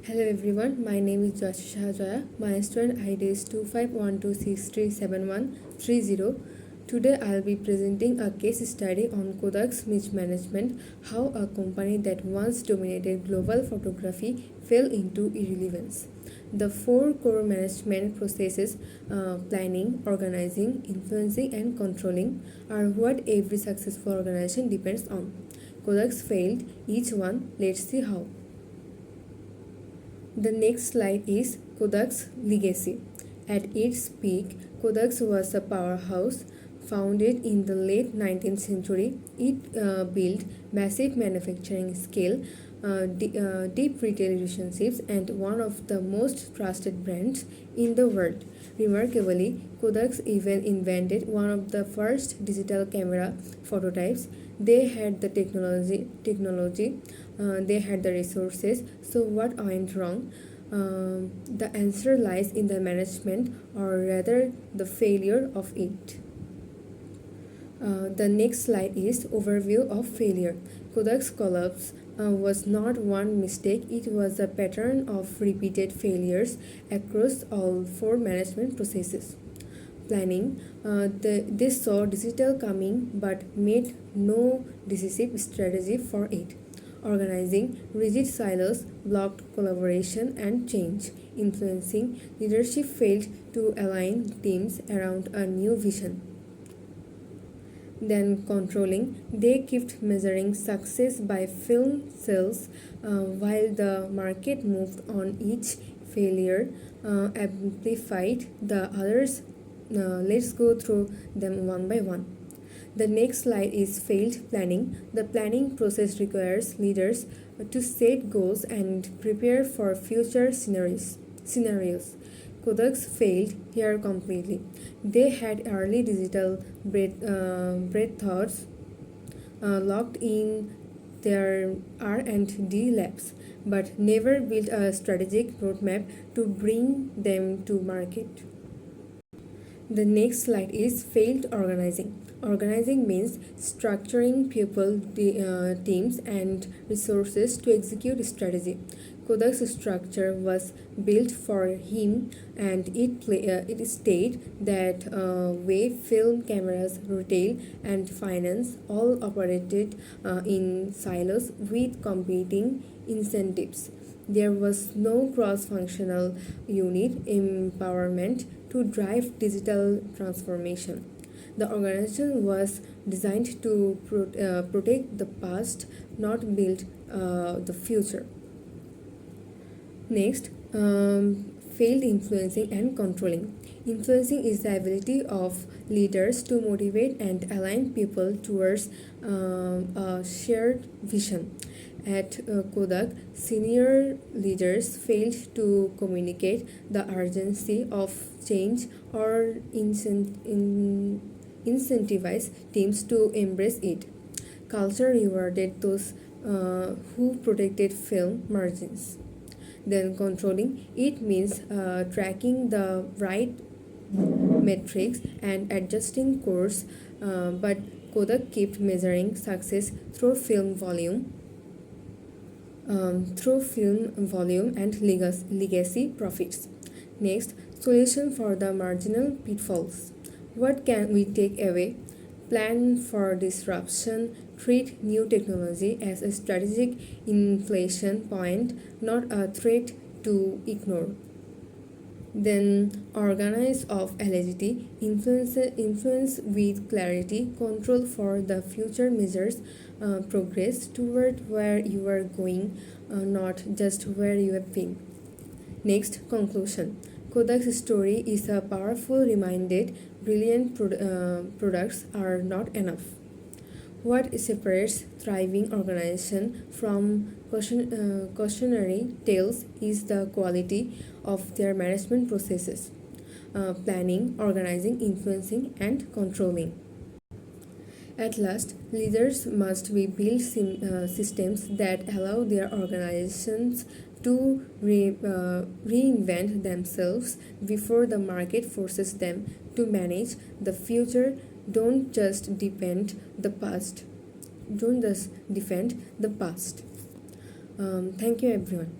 Hello everyone, my name is Joshua Joya. My student ID is 2512637130. Today I'll be presenting a case study on Kodak's mismanagement, how a company that once dominated global photography fell into irrelevance. The four core management processes planning, organizing, influencing, and controlling are what every successful organization depends on. Kodak's failed each one, let's see how. The next slide is Kodak's legacy. At its peak, Kodak was a powerhouse. Founded in the late 19th century, it built massive manufacturing scale, deep retail relationships, and one of the most trusted brands in the world. Remarkably, Kodak even invented one of the first digital camera prototypes. They had the technology, they had the resources. So what went wrong? The answer lies in the management, or rather the failure of it. The next slide is overview of failure. Kodak's collapse was not one mistake, it was a pattern of repeated failures across all four management processes. Planning, they saw digital coming but made no decisive strategy for it. Organizing, rigid silos blocked collaboration and change. Influencing, leadership failed to align teams around a new vision. Then controlling, they kept measuring success by film sales while the market moved on. Each failure amplified the others. Let's go through them one by one. The next slide is failed planning. The planning process requires leaders to set goals and prepare for future scenarios. Kodak's failed here completely. They had early digital breakthroughs locked in their R&D labs, but never built a strategic roadmap to bring them to market. The next slide is failed organizing. Organizing means structuring people, teams, and resources to execute strategy. Kodak's structure was built for him, and it stayed that way. Film, cameras, retail, and finance all operated in silos with competing incentives. There was no cross-functional unit empowerment to drive digital transformation. The organization was designed to protect the past, not build the future. Next, failed influencing and controlling. Influencing is the ability of leaders to motivate and align people towards a shared vision. At Kodak, senior leaders failed to communicate the urgency of change or incentivize teams to embrace it. Culture rewarded those who protected film margins. Then controlling, it means tracking the right metrics and adjusting course, but Kodak kept measuring success through film volume and legacy profits. Next, solution for the marginal pitfalls. What can we take away? Plan for disruption, treat new technology as a strategic inflection point, not a threat to ignore. Then organize of agility, influence with clarity, control for the future measures, progress toward where you are going, not just where you have been. Next, conclusion. Kodak's story is a powerful reminder brilliant products are not enough. What separates thriving organization from cautionary tales is the quality of their management processes, planning, organizing, influencing, and controlling. At last, leaders must be build systems that allow their organizations to reinvent themselves before the market forces them to manage the future. Don't just defend the past. Thank you, everyone.